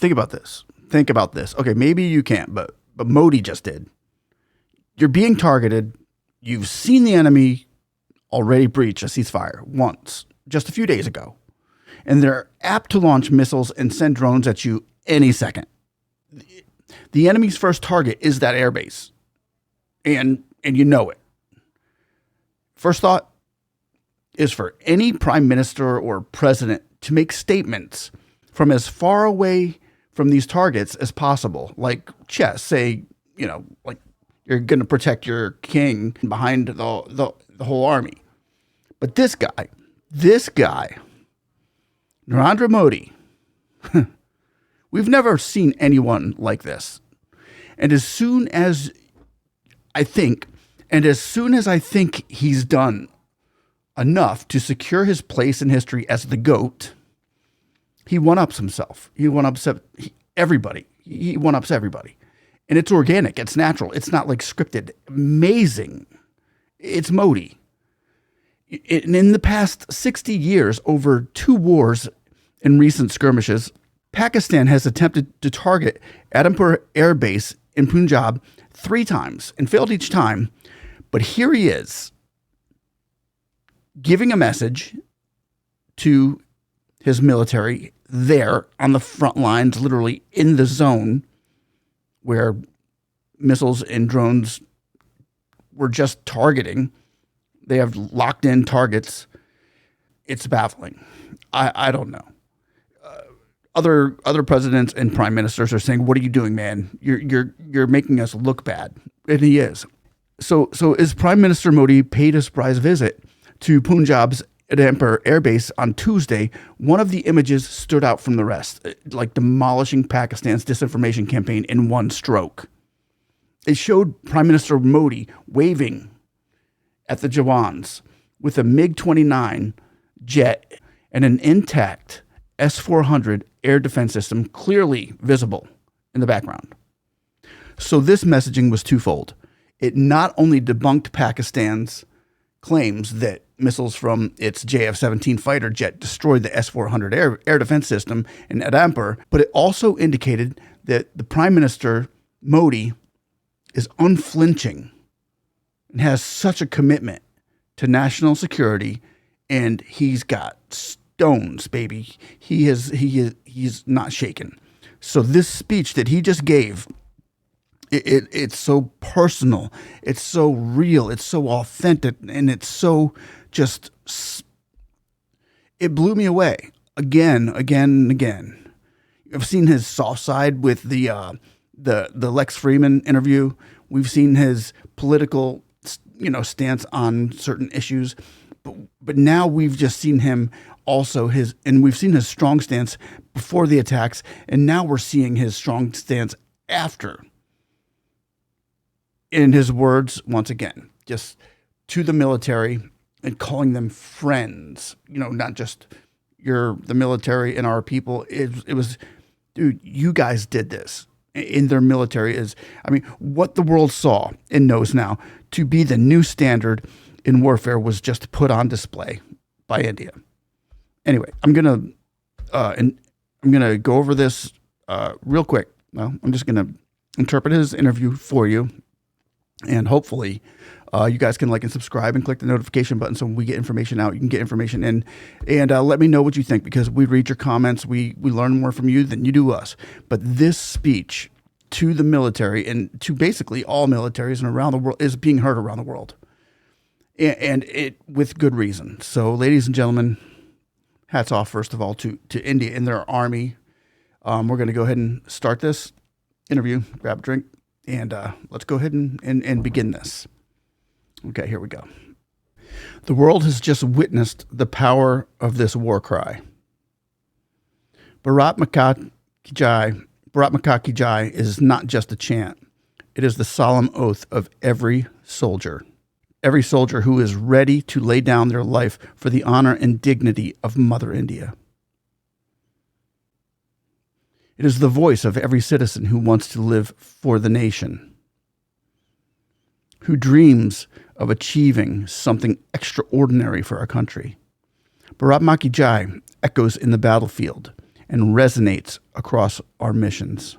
think about this. Think about this. Okay, maybe you can't, but Modi just did. You're being targeted. You've seen the enemy already breach a ceasefire once, just a few days ago. And they're apt to launch missiles and send drones at you any second. The enemy's first target is that airbase. And you know it. First thought is for any prime minister or president to make statements from as far away from these targets as possible, like chess. Say, like you're going to protect your king behind the whole army. But this guy, Narendra Modi, we've never seen anyone like this. And as soon as I think he's done enough to secure his place in history as the GOAT, he one-ups himself. He one-ups everybody. He one-ups everybody. And it's organic. It's natural. It's not like scripted. Amazing. It's Modi. In the past 60 years, over 2 wars and recent skirmishes, Pakistan has attempted to target Adampur Air Base in Punjab 3 times and failed each time. But here he is, giving a message to his military there on the front lines, literally in the zone where missiles and drones were just targeting. They have locked in targets. It's baffling. I don't know. Other presidents and prime ministers are saying, "What are you doing, man? You're making us look bad," and he is. So as Prime Minister Modi paid a surprise visit to Punjab's Adampur Air Base on Tuesday, one of the images stood out from the rest, like demolishing Pakistan's disinformation campaign in one stroke. It showed Prime Minister Modi waving at the Jawans with a MiG-29 jet and an intact S-400 air defense system clearly visible in the background. So this messaging was twofold. It not only debunked Pakistan's claims that missiles from its JF-17 fighter jet destroyed the S-400 air defense system in Adampur, but it also indicated that the Prime Minister, Modi, is unflinching and has such a commitment to national security, and he's got stones, baby. He's not shaken. So this speech that he just gave, it's so personal, it's so real, it's so authentic, and it's so just, it blew me away again and again. I've seen his soft side with the Lex Freeman interview. We've seen his political, stance on certain issues, but now we've just seen him also we've seen his strong stance before the attacks, and now we're seeing his strong stance after. In his words, once again, just to the military and calling them friends, not just the military and our people. It was, dude, you guys did this. In their military what the world saw and knows now to be the new standard in warfare was just put on display by India. Anyway, I'm gonna go over this real quick. Well, I'm just gonna interpret his interview for you, and hopefully, you guys can like and subscribe and click the notification button so when we get information out, you can get information in, and let me know what you think, because we read your comments. We learn more from you than you do us. But this speech to the military and to basically all militaries and around the world is being heard around the world, and it with good reason. So, ladies and gentlemen, hats off first of all to India and their army. We're going to go ahead and start this interview. Grab a drink, and let's go ahead and begin this. Okay, here we go. The world has just witnessed the power of this war cry. Bharat Mata Ki Jai is not just a chant. It is the solemn oath of every soldier who is ready to lay down their life for the honor and dignity of Mother India. It is the voice of every citizen who wants to live for the nation, who dreams of achieving something extraordinary for our country. Bharat Mata Ki Jai echoes in the battlefield and resonates across our missions.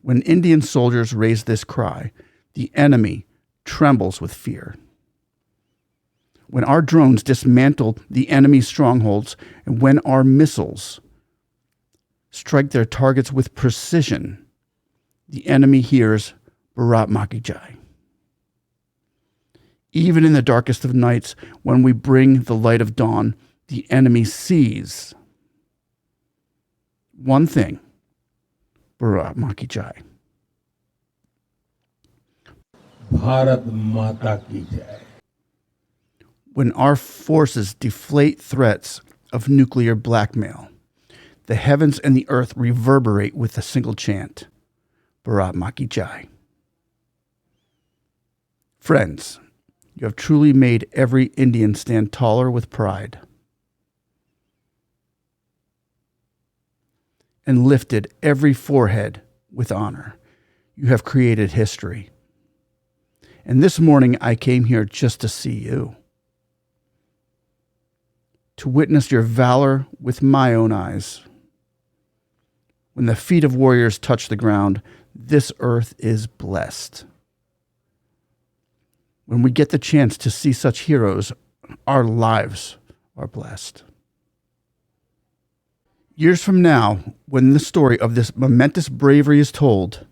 When Indian soldiers raise this cry, the enemy trembles with fear. When our drones dismantle the enemy's strongholds, and when our missiles strike their targets with precision, the enemy hears Bharat Maki Jai. Even in the darkest of nights, when we bring the light of dawn, the enemy sees one thing: Bharat Maki Jai. Bharat Mata Ki Jai. When our forces deflate threats of nuclear blackmail, the heavens and the earth reverberate with a single chant: Bharat Maki Jai. Friends, you have truly made every Indian stand taller with pride and lifted every forehead with honor. You have created history. And this morning I came here just to see you, to witness your valor with my own eyes. When the feet of warriors touch the ground, this earth is blessed. When we get the chance to see such heroes, our lives are blessed. Years from now, when the story of this momentous bravery is told,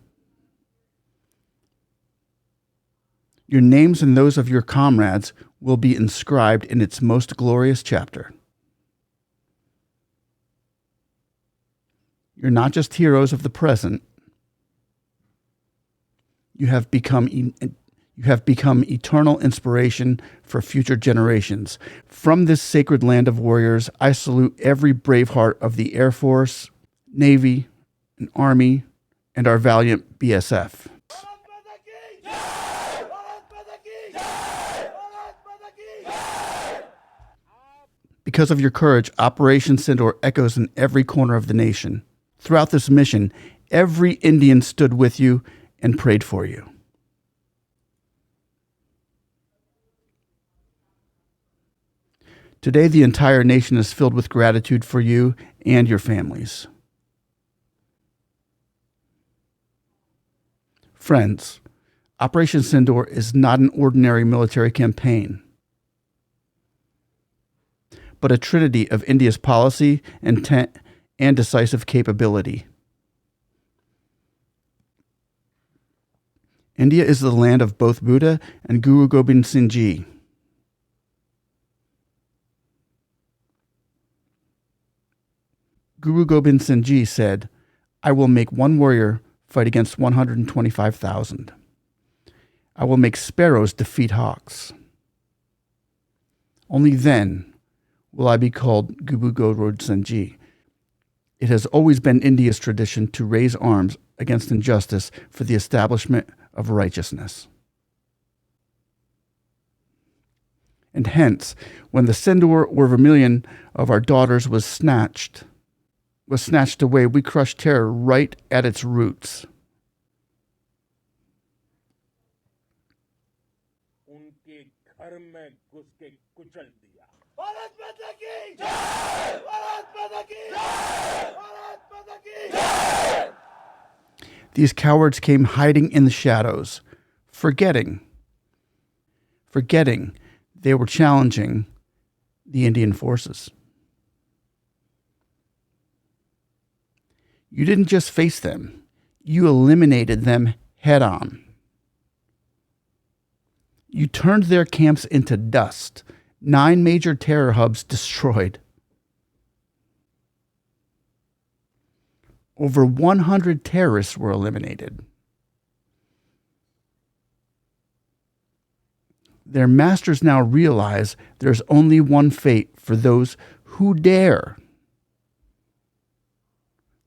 your names and those of your comrades will be inscribed in its most glorious chapter. You're not just heroes of the present. You have become eternal inspiration for future generations. From this sacred land of warriors, I salute every brave heart of the Air Force, Navy, and Army, and our valiant BSF. Because of your courage, Operation Sindoor echoes in every corner of the nation. Throughout this mission, every Indian stood with you and prayed for you. Today, the entire nation is filled with gratitude for you and your families. Friends, Operation Sindoor is not an ordinary military campaign, but a trinity of India's policy, intent, and decisive capability. India is the land of both Buddha and Guru Gobind Singh Ji. Guru Gobind Singh Ji said, "I will make one warrior fight against 125,000. I will make sparrows defeat hawks. Only then will I be called Guru Gobind Singh Ji." It has always been India's tradition to raise arms against injustice for the establishment of righteousness. And hence, when the Sindoor or vermilion of our daughters was snatched away, we crushed terror right at its roots. These cowards came hiding in the shadows, forgetting they were challenging the Indian forces. You didn't just face them, you eliminated them head on. You turned their camps into dust, 9 major terror hubs destroyed. Over 100 terrorists were eliminated. Their masters now realize there's only one fate for those who dare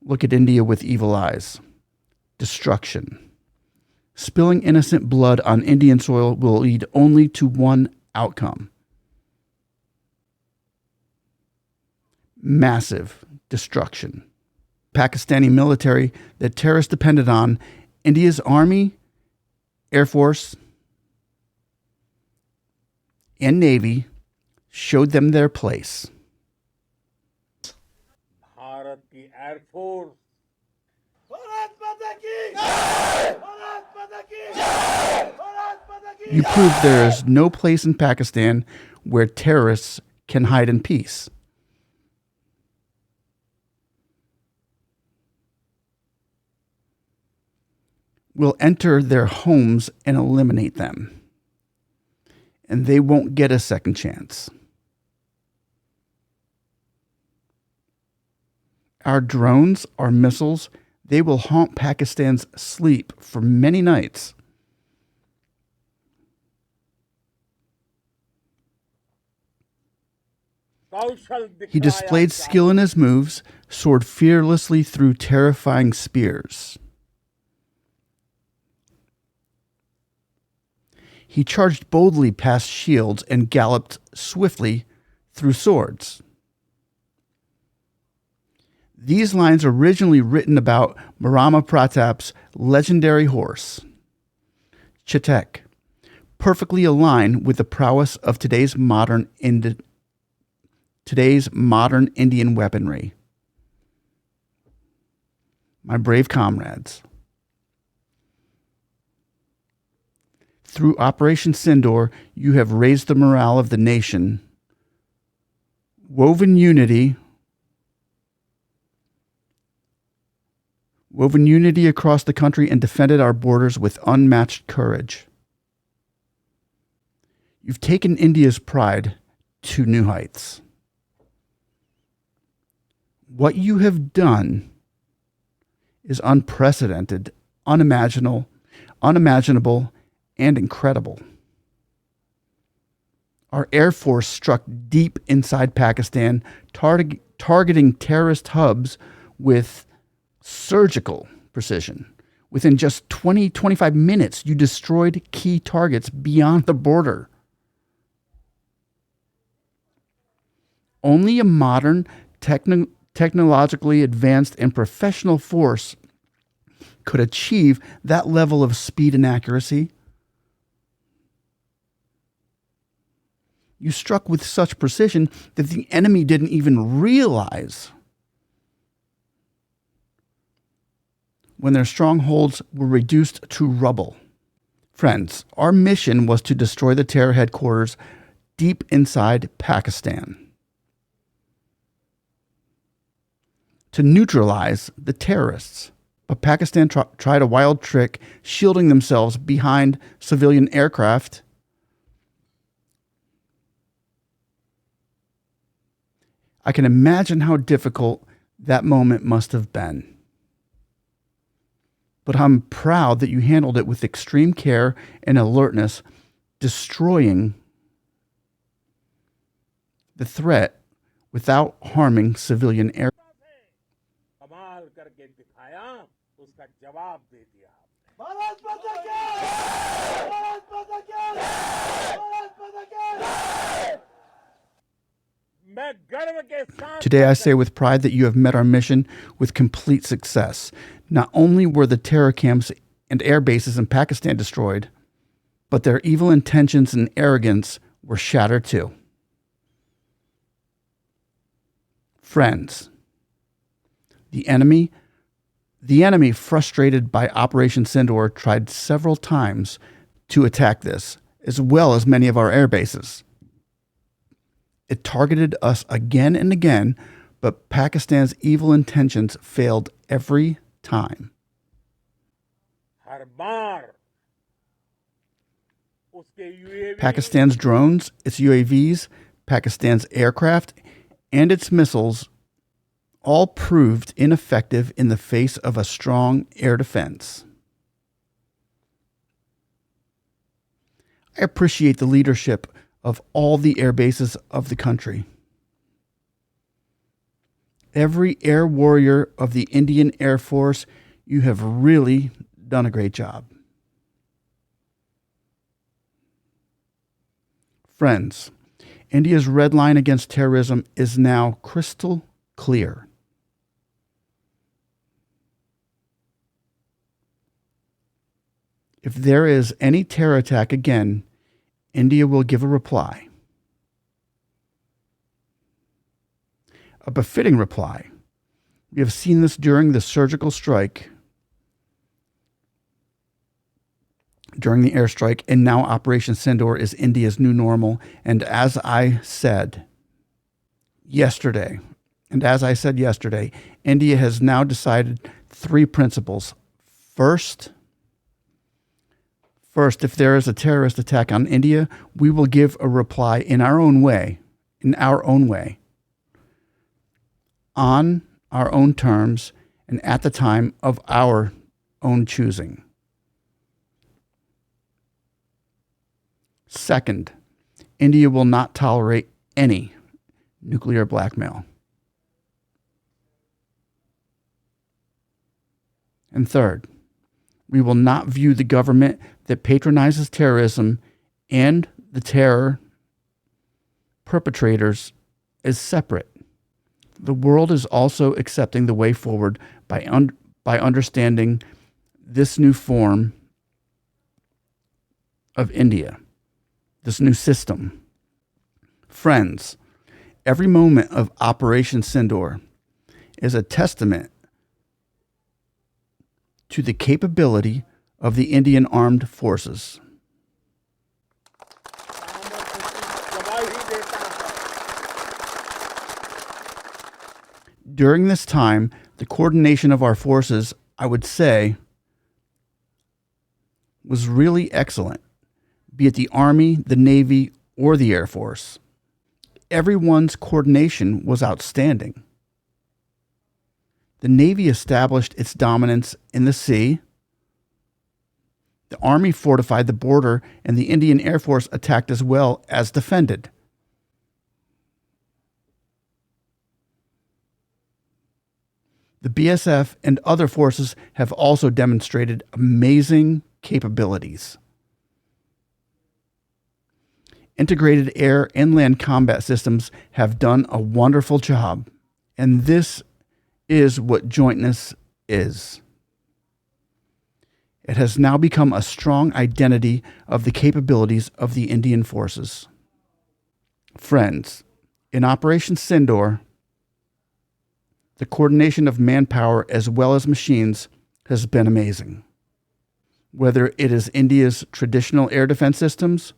look at India with evil eyes: destruction. Spilling innocent blood on Indian soil will lead only to one outcome: massive destruction. Pakistani military that terrorists depended on, India's Army, Air Force, and Navy showed them their place. Bharat की air force You proved there is no place in Pakistan where terrorists can hide in peace. We'll enter their homes and eliminate them. And they won't get a second chance. Our drones, our missiles, they will haunt Pakistan's sleep for many nights. He displayed skill in his moves, soared fearlessly through terrifying spears. He charged boldly past shields and galloped swiftly through swords. These lines originally written about Maharana Pratap's legendary horse, Chetak, perfectly align with the prowess of today's modern Indian weaponry. My brave comrades, through Operation Sindoor, you have raised the morale of the nation, woven unity across the country, and defended our borders with unmatched courage. You've taken India's pride to new heights. What you have done is unprecedented, unimaginable, and incredible. Our Air Force struck deep inside Pakistan, targeting terrorist hubs with surgical precision. Within just 25 minutes, you destroyed key targets beyond the border. Only a modern, technologically advanced, and professional force could achieve that level of speed and accuracy. You struck with such precision that the enemy didn't even realize when their strongholds were reduced to rubble. Friends, our mission was to destroy the terror headquarters deep inside Pakistan, to neutralize the terrorists. But Pakistan tried a wild trick, shielding themselves behind civilian aircraft. I can imagine how difficult that moment must have been. But I'm proud that you handled it with extreme care and alertness, destroying the threat without harming civilian air. Today I say with pride that you have met our mission with complete success. Not only were the terror camps and air bases in Pakistan destroyed, but their evil intentions and arrogance were shattered too. Friends, the enemy, frustrated by Operation Sindoor, tried several times to attack this, as well as many of our air bases. It targeted us again and again, but Pakistan's evil intentions failed every time. Pakistan's drones, its UAVs, Pakistan's aircraft, and its missiles all proved ineffective in the face of a strong air defense. I appreciate the leadership of all the air bases of the country. Every air warrior of the Indian Air Force, you have really done a great job. Friends, India's red line against terrorism is now crystal clear. If there is any terror attack again, India will give a reply. a befitting reply. We have seen this during the surgical strike, during the airstrike, and now Operation Sindoor is India's new normal. And as I said yesterday, India has now decided 3 principles. First, if there is a terrorist attack on India, we will give a reply in our own way, on our own terms, and at the time of our own choosing. Second, India will not tolerate any nuclear blackmail. And third, we will not view the government that patronizes terrorism and the terror perpetrators as separate. The world is also accepting the way forward by understanding this new form of India, this new system. Friends, every moment of Operation Sindoor is a testament to the capability of the Indian Armed Forces. During this time, the coordination of our forces, I would say, was really excellent, be it the Army, the Navy, or the Air Force. Everyone's coordination was outstanding. The Navy established its dominance in the sea. The Army fortified the border, and the Indian Air Force attacked as well as defended. The BSF and other forces have also demonstrated amazing capabilities. Integrated air and land combat systems have done a wonderful job, and this is what jointness is. It has now become a strong identity of the capabilities of the Indian forces. Friends, in Operation Sindoor, the coordination of manpower as well as machines has been amazing. Whether it is India's traditional air defense systems,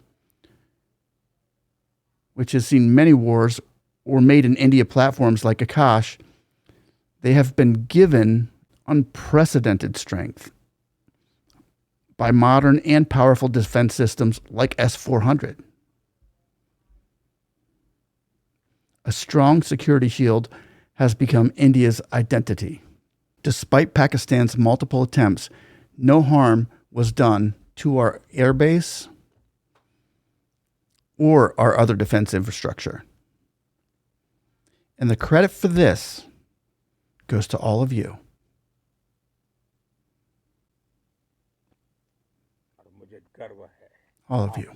which has seen many wars, or made in India platforms like Akash, they have been given unprecedented strength by modern and powerful defense systems like S-400. A strong security shield has become India's identity. Despite Pakistan's multiple attempts, no harm was done to our airbase or our other defense infrastructure. And the credit for this goes to all of you. All of you.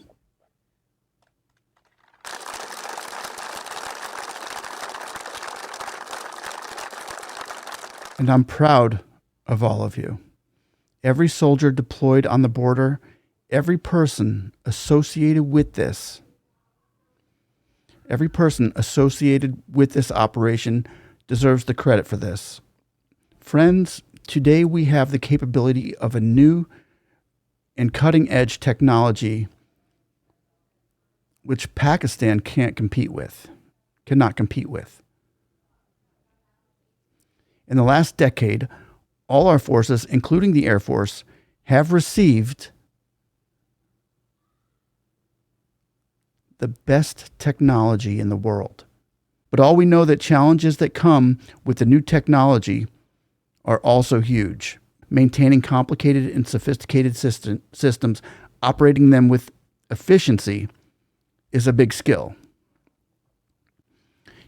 And I'm proud of all of you. Every soldier deployed on the border, every person associated with this, operation deserves the credit for this. Friends, today we have the capability of a new and cutting-edge technology which Pakistan cannot compete with. In the last decade, all our forces, including the Air Force, have received the best technology in the world. But all we know that challenges that come with the new technology are also huge. Maintaining complicated and sophisticated systems, operating them with efficiency, is a big skill.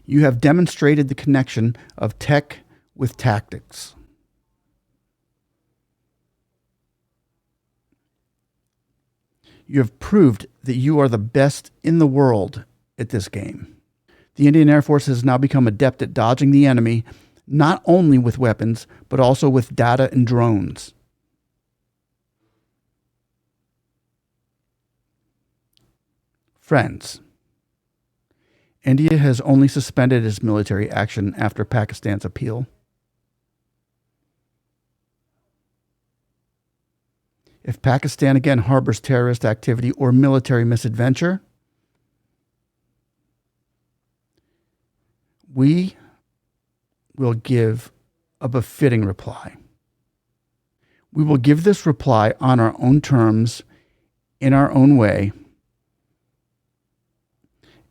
You have demonstrated the connection of tech with tactics. You have proved that you are the best in the world at this game. The Indian Air Force has now become adept at dodging the enemy, not only with weapons, but also with data and drones. Friends, India has only suspended its military action after Pakistan's appeal. If Pakistan again harbors terrorist activity or military misadventure, we will give a befitting reply. We will give this reply on our own terms, in our own way.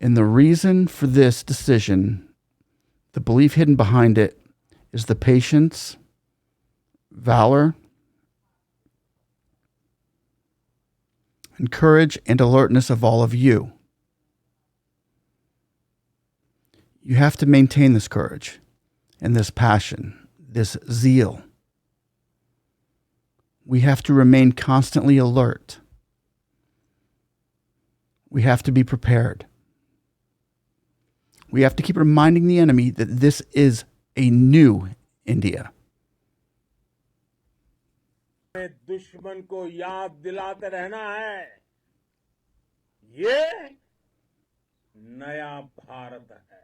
And the reason for this decision, the belief hidden behind it, is the patience, valor, and courage and alertness of all of you. You have to maintain this courage and this passion, this zeal. We have to remain constantly alert. We have to be prepared. We have to keep reminding the enemy that this is a new India. दुश्मन को याद दिलाते रहना है, ये नया भारत है।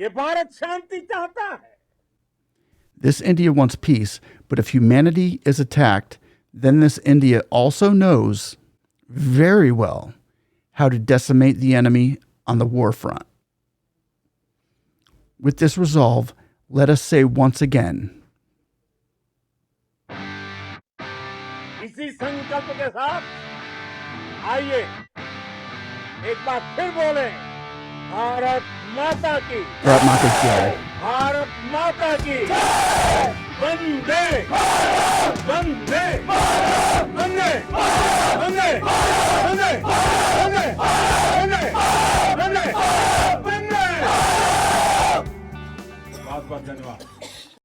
ये भारत शांति चाहता है। This India wants peace, but if humanity is attacked, then this India also knows very well how to decimate the enemy on the war front. With this resolve, let us say once again, इसी संकल्प के साथ आइए एक बार फिर बोले, भारत माता की, Bharat Mata Ki Jai. Bharat माता की, वंदे वंदे वंदे वंदे वंदे वंदे वंदे वंदे वंदे। बहुत बहुत धन्यवाद।